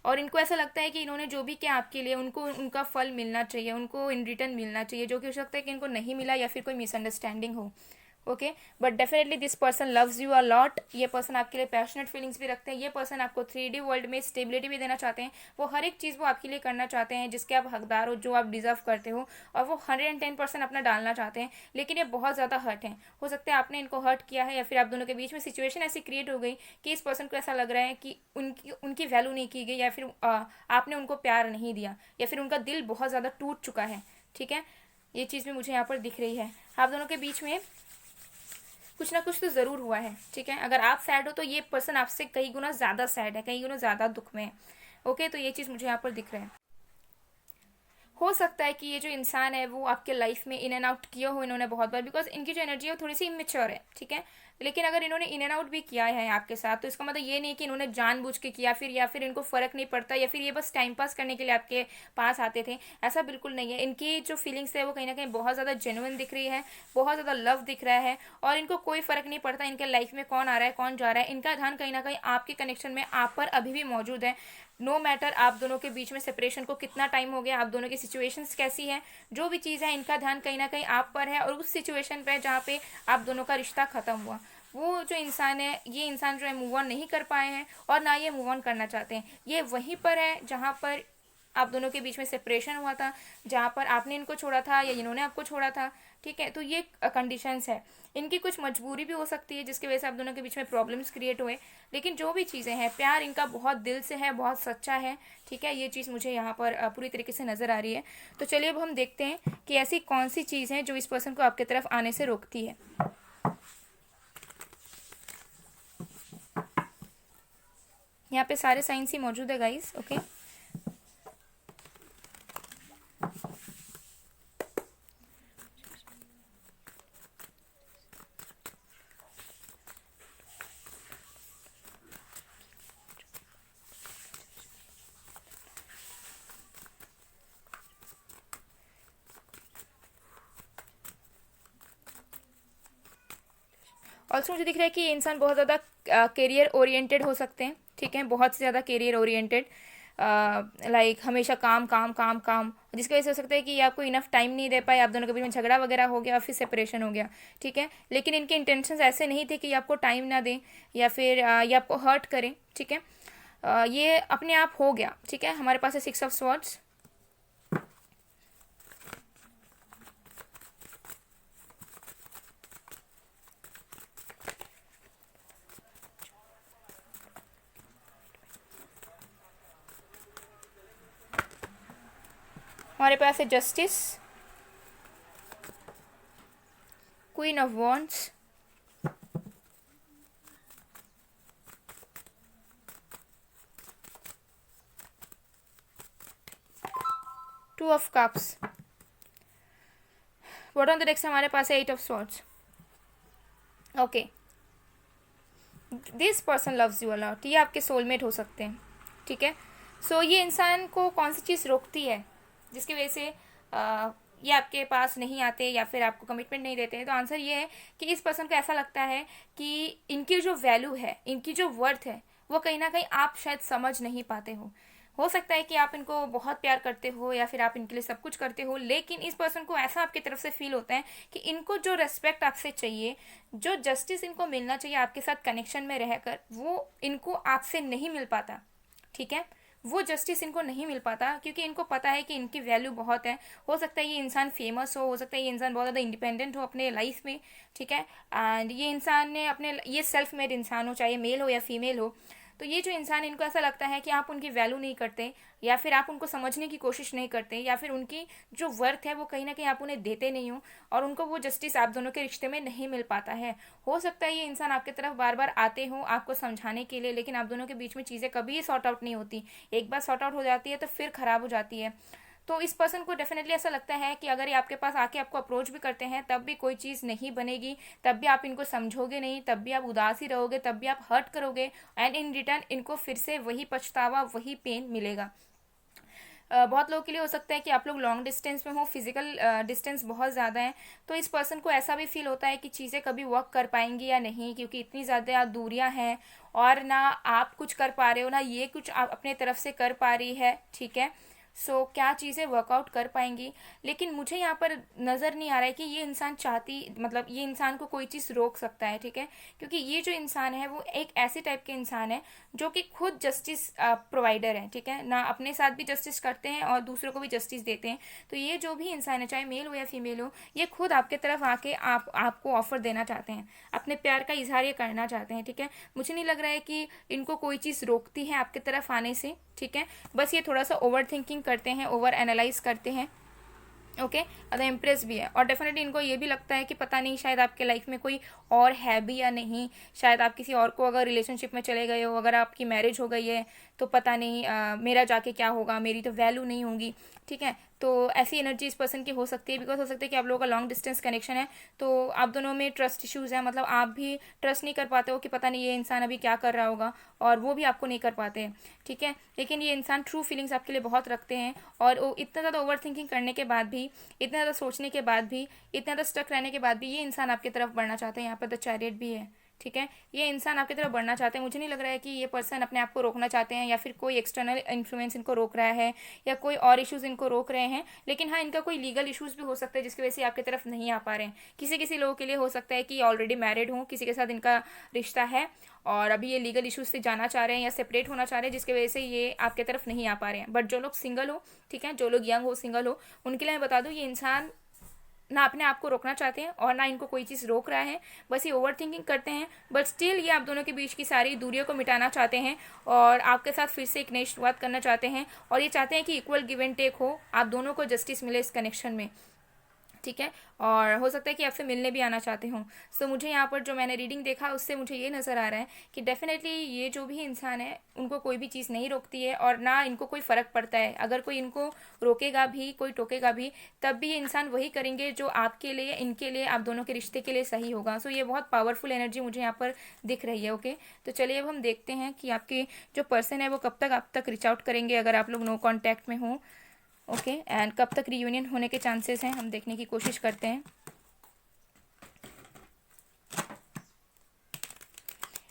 Speaker 1: और इनको ऐसा लगता है कि इन्होंने जो भी किया आपके लिए, उनको उनका फल मिलना चाहिए, उनको इन रिटर्न मिलना चाहिए, जो कि हो सकता है कि इनको नहीं मिला या फिर कोई मिसअंडरस्टैंडिंग हो, okay. But definitely this person loves you a lot. ये पर्सन आपके लिए पैशनेट फीलिंग्स भी रखते हैं। ये पर्सन आपको 3D वर्ल्ड में स्टेबिलिटी भी देना चाहते हैं। वो हर एक चीज़ वो आपके लिए करना चाहते हैं जिसके आप हकदार हो, जो आप डिजर्व करते हो, और वो 110% अपना डालना चाहते हैं। लेकिन ये बहुत ज़्यादा हर्ट हैं। हो सकता है आपने इनको हर्ट किया है, या फिर आप दोनों के बीच में सिचुएशन ऐसी क्रिएट हो गई कि इस पर्सन को ऐसा लग रहा है कि उनकी वैल्यू नहीं की गई, या फिर आपने उनको प्यार नहीं दिया, या फिर उनका दिल बहुत ज़्यादा टूट चुका है, ठीक है। ये चीज़ भी मुझे यहाँ पर दिख रही है। आप दोनों के बीच में कुछ ना कुछ तो ज़रूर हुआ है, ठीक है। अगर आप सैड हो तो ये पर्सन आपसे कई गुना ज़्यादा सैड है, कई गुना ज़्यादा दुख में है, ओके। तो ये चीज़ मुझे यहाँ पर दिख रहा है। हो सकता है कि ये जो इंसान है वो आपके लाइफ में इन एंड आउट किया हो इन्होंने बहुत बार, बिकॉज इनकी जो एनर्जी है वो थोड़ी सी इमेच्योर है, ठीक है। लेकिन अगर इन्होंने इन एंड आउट भी किया है आपके साथ, तो इसका मतलब ये नहीं कि इन्होंने जानबूझ के किया फिर, या फिर इनको फर्क नहीं पड़ता, या फिर ये बस टाइम पास करने के लिए आपके पास आते थे। ऐसा बिल्कुल नहीं है। इनकी जो फीलिंग्स है वो कहीं ना कहीं बहुत ज़्यादा जेन्युइन दिख रही है, बहुत ज़्यादा लव दिख रहा है, और इनको कोई फर्क नहीं पड़ता इनके लाइफ में कौन आ रहा है कौन जा रहा है। इनका ध्यान कहीं ना कहीं आपके कनेक्शन में आप पर अभी भी मौजूद है। नो मैटर आप दोनों के बीच में सेपरेशन को कितना टाइम हो गया, आप दोनों की सिचुएशंस कैसी है, जो भी चीज़ है, इनका ध्यान कहीं ना कहीं आप पर है, और उस सिचुएशन पे जहाँ पे आप दोनों का रिश्ता खत्म हुआ, वो जो इंसान है, ये इंसान जो है मूव ऑन नहीं कर पाए हैं, और ना ये मूव ऑन करना चाहते हैं। ये वहीं पर है जहाँ पर आप दोनों के बीच में सेपरेशन हुआ था, जहाँ पर आपने इनको छोड़ा था या इन्होंने आपको छोड़ा था, ठीक है। तो ये कंडीशंस है। इनकी कुछ मजबूरी भी हो सकती है जिसकी वजह से आप दोनों के बीच में प्रॉब्लम्स क्रिएट हुए, लेकिन जो भी चीज़ें हैं, प्यार इनका बहुत दिल से है, बहुत सच्चा है, ठीक है। ये चीज़ मुझे यहाँ पर पूरी तरीके से नज़र आ रही है। तो चलिए अब हम देखते हैं कि ऐसी कौन सी चीज़ है जो इस पर्सन को आपकी तरफ आने से रोकती है। यहाँ पे सारे साइंस ही मौजूद है गाइस, ओके। ऑल्सो मुझे दिख रहा है कि ये इंसान बहुत ज़्यादा करियर ओरिएंटेड हो सकते हैं, ठीक है, बहुत से ज़्यादा करियर ओरिएंटेड, लाइक हमेशा काम काम काम काम, जिसकी वजह से हो सकता है कि ये आपको इनफ टाइम नहीं दे पाए, आप दोनों के बीच में झगड़ा वगैरह हो गया, फिर सेपरेशन हो गया, ठीक है। लेकिन इनके इंटेंशंस ऐसे नहीं थे कि ये आपको टाइम ना दें या फिर ये आपको हर्ट करें, ठीक है। ये अपने आप हो गया, ठीक है। हमारे पास है 6 ऑफ स्वॉर्ड्स। हमारे पास है justice, queen of wands, two of cups. Bottom of the deck से हमारे पास है 8 of swords. Okay, this person loves you a lot, ये आपके सोलमेट हो सकते हैं, ठीक है। सो ये इंसान को कौन सी चीज़ रोकती है जिसकी वजह से ये आपके पास नहीं आते या फिर आपको कमिटमेंट नहीं देते हैं? तो आंसर ये है कि इस पर्सन को ऐसा लगता है कि इनकी जो वैल्यू है, इनकी जो वर्थ है, वो कहीं ना कहीं आप शायद समझ नहीं पाते हो सकता है कि आप इनको बहुत प्यार करते हो या फिर आप इनके लिए सब कुछ करते हो, लेकिन इस पर्सन को ऐसा आपकी तरफ से फील होता है कि इनको जो रेस्पेक्ट आपसे चाहिए, जो जस्टिस इनको मिलना चाहिए आपके साथ कनेक्शन में रहकर, वो इनको आपसे नहीं मिल पाता, ठीक है। वो जस्टिस इनको नहीं मिल पाता क्योंकि इनको पता है कि इनकी वैल्यू बहुत है। हो सकता है ये इंसान फेमस हो सकता है ये इंसान बहुत ज़्यादा इंडिपेंडेंट हो अपने लाइफ में, ठीक है। एंड ये इंसान ने अपने, ये सेल्फ मेड इंसान हो, चाहे मेल हो या फीमेल हो, तो ये जो इंसान, इनको ऐसा लगता है कि आप उनकी वैल्यू नहीं करते या फिर आप उनको समझने की कोशिश नहीं करते या फिर उनकी जो वर्थ है वो कहीं ना कहीं आप उन्हें देते नहीं हो, और उनको वो जस्टिस आप दोनों के रिश्ते में नहीं मिल पाता है। हो सकता है ये इंसान आपकी तरफ बार बार आते हो आपको समझाने के लिए, लेकिन आप दोनों के बीच में चीज़ें कभी सॉर्ट आउट नहीं होती। एक बार सॉर्ट आउट हो जाती है तो फिर ख़राब हो जाती है। तो इस पर्सन को डेफिनेटली ऐसा लगता है कि अगर ये आपके पास आके आपको अप्रोच भी करते हैं तब भी कोई चीज़ नहीं बनेगी, तब भी आप इनको समझोगे नहीं, तब भी आप उदास ही रहोगे, तब भी आप हर्ट करोगे, एंड इन रिटर्न इनको फिर से वही पछतावा, वही पेन मिलेगा। बहुत लोगों के लिए हो सकता है कि आप लोग लॉन्ग डिस्टेंस में हो, फिजिकल डिस्टेंस बहुत ज़्यादा है, तो इस पर्सन को ऐसा भी फील होता है कि चीज़ें कभी वर्क कर पाएंगी या नहीं, क्योंकि इतनी ज़्यादा दूरियां हैं और ना आप कुछ कर पा रहे हो ना ये कुछ आप अपने तरफ से कर पा रही है, ठीक है। सो क्या चीज़ें वर्कआउट कर पाएंगी, लेकिन मुझे यहाँ पर नज़र नहीं आ रहा है कि ये इंसान चाहती, मतलब ये इंसान को कोई चीज़ रोक सकता है, ठीक है। क्योंकि ये जो इंसान है वो एक ऐसे टाइप के इंसान है जो कि खुद जस्टिस प्रोवाइडर है, ठीक है ना, अपने साथ भी जस्टिस करते हैं और दूसरों को भी जस्टिस देते हैं। तो ये जो भी इंसान है, चाहे मेल हो या फीमेल हो, ये खुद आपके तरफ आके आपको ऑफर देना चाहते हैं, अपने प्यार का इजहार ये करना चाहते हैं, ठीक है। मुझे नहीं लग रहा है कि इनको कोई चीज़ रोकती है आपके तरफ आने से, ठीक है। बस ये थोड़ा सा ओवर थिंकिंग करते हैं, ओवर एनालाइज करते हैं, ओके। अदर इम्प्रेस भी है, और डेफिनेटली इनको ये भी लगता है कि पता नहीं शायद आपके लाइफ में कोई और है भी या नहीं, शायद आप किसी और को अगर रिलेशनशिप में चले गए हो, अगर आपकी मैरिज हो गई है तो पता नहीं मेरा जाके क्या होगा, मेरी तो वैल्यू नहीं होगी, ठीक है। तो ऐसी एनर्जी इस पर्सन की हो सकती है, बिकॉज हो सकता है कि आप लोगों का लॉन्ग डिस्टेंस कनेक्शन है, तो आप दोनों में ट्रस्ट इश्यूज़ है, मतलब आप भी ट्रस्ट नहीं कर पाते हो कि पता नहीं ये इंसान अभी क्या कर रहा होगा, और वो भी आपको नहीं कर पाते हैं, ठीक है। लेकिन ये इंसान ट्रू फीलिंग्स आपके लिए बहुत रखते हैं, और वो इतना ज़्यादा ओवर थिंकिंग करने के बाद भी, इतना ज़्यादा सोचने के बाद भी, इतना ज़्यादा स्टक रहने के बाद भी ये इंसान आपकी तरफ बढ़ना चाहते हैं। यहाँ पर द चैरियट भी है, ठीक है। ये इंसान आपकी तरफ बढ़ना चाहते हैं। मुझे नहीं लग रहा है कि ये पर्सन अपने आप को रोकना चाहते हैं, या फिर कोई एक्सटर्नल इन्फ्लुएंस इनको रोक रहा है, या कोई और इश्यूज़ इनको रोक रहे हैं। लेकिन हाँ, इनका कोई लीगल इश्यूज़ भी हो सकता है जिसकी वजह से आपकी तरफ नहीं आ पा रहे हैं। किसी किसी लोगों के लिए हो सकता है कि ऑलरेडी मैरिड हों, किसी के साथ इनका रिश्ता है, और अभी ये लीगल इश्यूज से जाना चाह रहे हैं या सेपरेट होना चाह रहे हैं, जिसकी वजह से ये आपके तरफ नहीं आ पा रहे हैं। बट जो लोग सिंगल हो, ठीक है, जो लोग यंग हो, सिंगल हो, उनके लिए मैं बता दूं, ये इंसान ना अपने आप को रोकना चाहते हैं और ना इनको कोई चीज़ रोक रहा है, बस ये ओवर थिंकिंग करते हैं। बट स्टिल ये आप दोनों के बीच की सारी दूरियों को मिटाना चाहते हैं, और आपके साथ फिर से एक नई शुरुआत करना चाहते हैं, और ये चाहते हैं कि इक्वल गिव एंड टेक हो, आप दोनों को जस्टिस मिले इस कनेक्शन में, ठीक है। और हो सकता है कि आपसे मिलने भी आना चाहते हों। सो मुझे यहाँ पर जो मैंने रीडिंग देखा उससे मुझे ये नज़र आ रहा है कि डेफिनेटली ये जो भी इंसान है उनको कोई भी चीज़ नहीं रोकती है, और ना इनको कोई फ़र्क पड़ता है। अगर कोई इनको रोकेगा भी, कोई टोकेगा भी, तब भी ये इंसान वही करेंगे जो आपके लिए, इनके लिए, आप दोनों के रिश्ते के लिए सही होगा। सो ये बहुत पावरफुल एनर्जी मुझे यहाँ पर दिख रही है। ओके, तो चलिए अब हम देखते हैं कि आपके जो पर्सन है वो कब तक आप तक रीच आउट करेंगे अगर आप लोग नो कॉन्टैक्ट में हो। ओके, एंड कब तक रीयूनियन होने के चांसेस हैं, हम देखने की कोशिश करते हैं।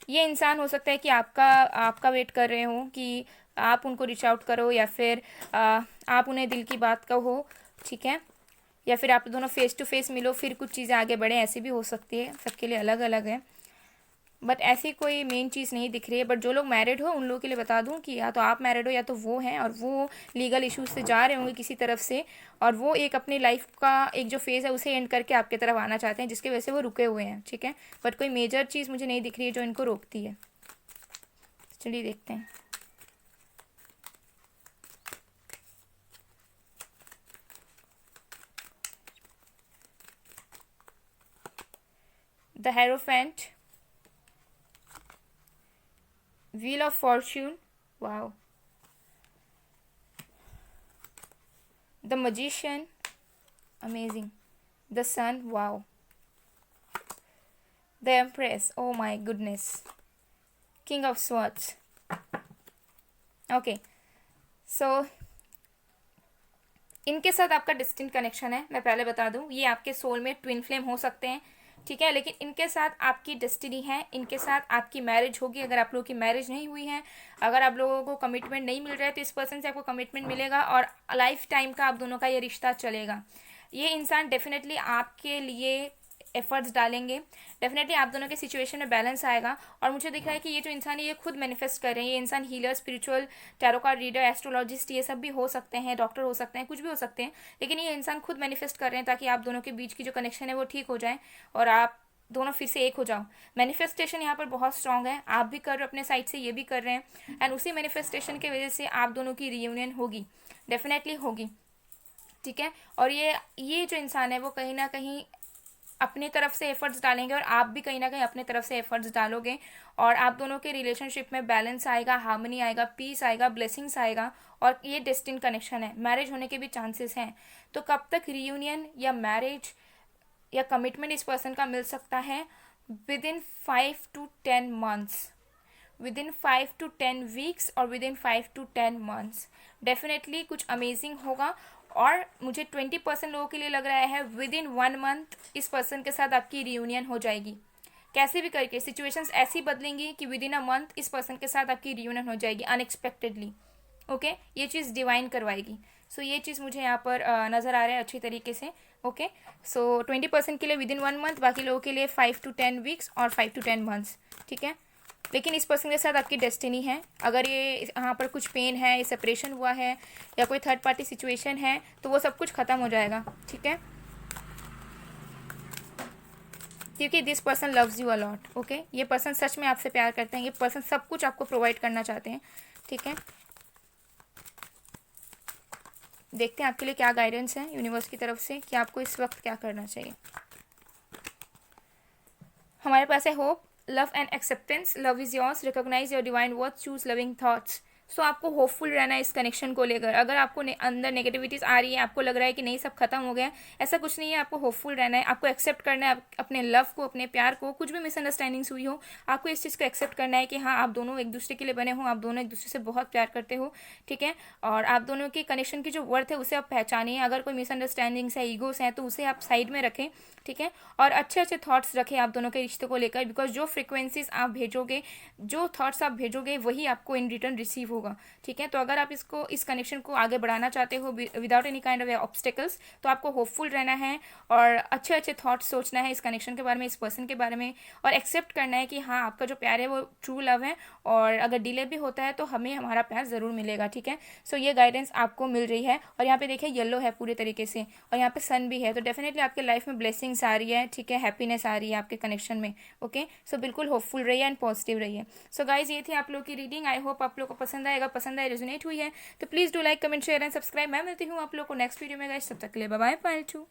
Speaker 1: ये इंसान हो सकता है कि आपका वेट कर रहे हो कि आप उनको रीच आउट करो, या फिर आप उन्हें दिल की बात कहो, ठीक है, या फिर आप दोनों फेस टू फेस मिलो फिर कुछ चीज़ें आगे बढ़े, ऐसी भी हो सकती है, सबके लिए अलग अलग है। बट ऐसी कोई मेन चीज़ नहीं दिख रही है। बट जो लोग मैरिड हो उन लोगों के लिए बता दूं कि या तो आप मैरिड हो या तो वो हैं, और वो लीगल इश्यूज से जा रहे होंगे किसी तरफ से, और वो एक अपनी लाइफ का एक जो फेज़ है उसे एंड करके आपके तरफ आना चाहते हैं, जिसकी वजह से वो रुके हुए हैं, ठीक है। बट कोई मेजर चीज़ मुझे नहीं दिख रही है जो इनको रोकती है। चलिए देखते हैं। The hierophant, wheel of fortune, wow, the magician, amazing, the sun, wow, the empress, oh my goodness, king of swords. Okay, so इनके साथ आपका डिस्टिंक्ट कनेक्शन है। मैं पहले बता दूं, ये आपके सोल में ट्विन फ्लेम हो सकते हैं, ठीक है, लेकिन इनके साथ आपकी डेस्टिनी है, इनके साथ आपकी मैरिज होगी। अगर आप लोगों की मैरिज नहीं हुई है, अगर आप लोगों को कमिटमेंट नहीं मिल रहा है, तो इस पर्सन से आपको कमिटमेंट मिलेगा, और लाइफ टाइम का आप दोनों का ये रिश्ता चलेगा। ये इंसान डेफिनेटली आपके लिए एफर्ट्स डालेंगे, डेफिनेटली आप दोनों के सिचुएशन में बैलेंस आएगा। और मुझे दिख रहा है कि ये जो इंसान है ये खुद मैनिफेस्ट कर रहे हैं। ये इंसान healer, spiritual, tarot card reader, astrologist, ये सब भी हो सकते हैं, डॉक्टर हो सकते हैं, कुछ भी हो सकते हैं, लेकिन ये इंसान खुद मैनिफेस्ट कर रहे हैं ताकि आप दोनों के बीच की जो कनेक्शन है वो ठीक हो जाए, और आप दोनों फिर से एक हो जाओ। मैनिफेस्टेशन यहाँ पर बहुत स्ट्रांग है, आप भी कर रहे हो अपने साइड से, ये भी कर रहे हैं, एंड उसी मैनिफेस्टेशन की वजह से आप दोनों की रियूनियन होगी, डेफिनेटली होगी, ठीक है। और ये जो इंसान है वो कहीं ना कहीं अपनी तरफ से एफर्ट्स डालेंगे, और आप भी कहीं ना कहीं अपनी तरफ से एफर्ट्स डालोगे, और आप दोनों के रिलेशनशिप में बैलेंस आएगा, हार्मनी आएगा, पीस आएगा, ब्लेसिंग्स आएगा, और ये डेस्टिन कनेक्शन है। मैरिज होने के भी चांसेस हैं। तो कब तक रियूनियन या मैरिज या कमिटमेंट इस पर्सन का मिल सकता है? With in 5 to 10 months, with in 5 to 10 weeks, और with in 5 to 10 months definitely कुछ अमेजिंग होगा। और मुझे 20% लोगों के लिए लग रहा है विद इन 1 month इस पर्सन के साथ आपकी रियूनियन हो जाएगी। कैसे भी करके सिचुएशंस ऐसी बदलेंगी कि विद इन अ मंथ इस पर्सन के साथ आपकी रियूनियन हो जाएगी अनएक्सपेक्टेडली। ओके, ये चीज़ डिवाइन करवाएगी। सो ये चीज़ मुझे यहाँ पर नज़र आ रहा है अच्छी तरीके से। ओके, सो 20% के लिए विद इन 1 month, बाकी लोगों के लिए 5 to 10 weeks और 5 to 10 months, ठीक है। लेकिन इस पर्सन के साथ आपकी डेस्टिनी है। अगर ये यहाँ पर कुछ पेन है, ये सेपरेशन हुआ है, या कोई थर्ड पार्टी सिचुएशन है, तो वो सब कुछ ख़त्म हो जाएगा, ठीक है, क्योंकि this person loves you a lot. Okay, ये पर्सन सच में आपसे प्यार करते हैं, ये पर्सन सब कुछ आपको प्रोवाइड करना चाहते हैं, ठीक है। देखते हैं आपके लिए क्या गाइडेंस है यूनिवर्स की तरफ से कि आपको इस वक्त क्या करना चाहिए। हमारे पास है hope, love and acceptance, love is yours, recognise your divine worth, choose loving thoughts, so आपको होपफुल रहना है इस कनेक्शन को लेकर। अगर आपको अंदर नेगेटिविटीज़ आ रही है, आपको लग रहा है कि नहीं सब खत्म हो गया, ऐसा कुछ नहीं है। आपको होपफुल रहना है, आपको एक्सेप्ट करना है अपने लव को, अपने प्यार को। कुछ भी मिसअंडरस्टैंडिंग्स हुई हो, आपको इस चीज़ को एक्सेप्ट करना है कि हाँ आप दोनों एक दूसरे के लिए बने हो, आप दोनों एक दूसरे से बहुत प्यार करते हो, ठीक है। और आप दोनों के कनेक्शन की जो वर्थ है उसे आप पहचानिए। अगर कोई मिसअंडरस्टैंडिंग्स है, ईगोस हैं, तो उसे आप साइड में रखें, ठीक है। और अच्छे अच्छे थॉट्स रखें आप दोनों के रिश्ते को लेकर, बिकॉज जो फ्रिक्वेंसीज आप भेजोगे, जो थॉट्स आप भेजोगे, वही आपको इन रिटर्न रिसीव होगा, ठीक है। तो अगर आप इस कनेक्शन को आगे बढ़ाना चाहते हो without any kind of obstacles, तो आपको होपफुल रहना है और अच्छे अच्छे थॉट्स सोचना है इस कनेक्शन के बारे में, इस पर्सन के बारे में, और एक्सेप्ट करना है कि हाँ आपका जो प्यार है वो ट्रू लव है, और अगर डिले भी होता है तो हमें हमारा प्यार ज़रूर मिलेगा, ठीक है। सो ये गाइडेंस आपको मिल रही है। और यहाँ पे देखिए येलो है पूरे तरीके से, और यहाँ पे सन भी है, तो डेफिनेटली आपके लाइफ में ब्लेसिंग्स आ रही है, ठीक है, हैप्पीनेस आ रही है आपके कनेक्शन में, ओके। सो बिल्कुल होपफुल रहिए एंड पॉजिटिव रहिए। सो गाइज ये थी आप लोग की रीडिंग। आई होप आप लोग को पसंद आएगा, पसंद आए, रेजोनेट हुई है तो please do like, comment, share and subscribe. मैं मिलती हूँ आप लोग को नेक्स्ट वीडियो में गाइज, तब तक के लिए बाय बाय, पायल टू।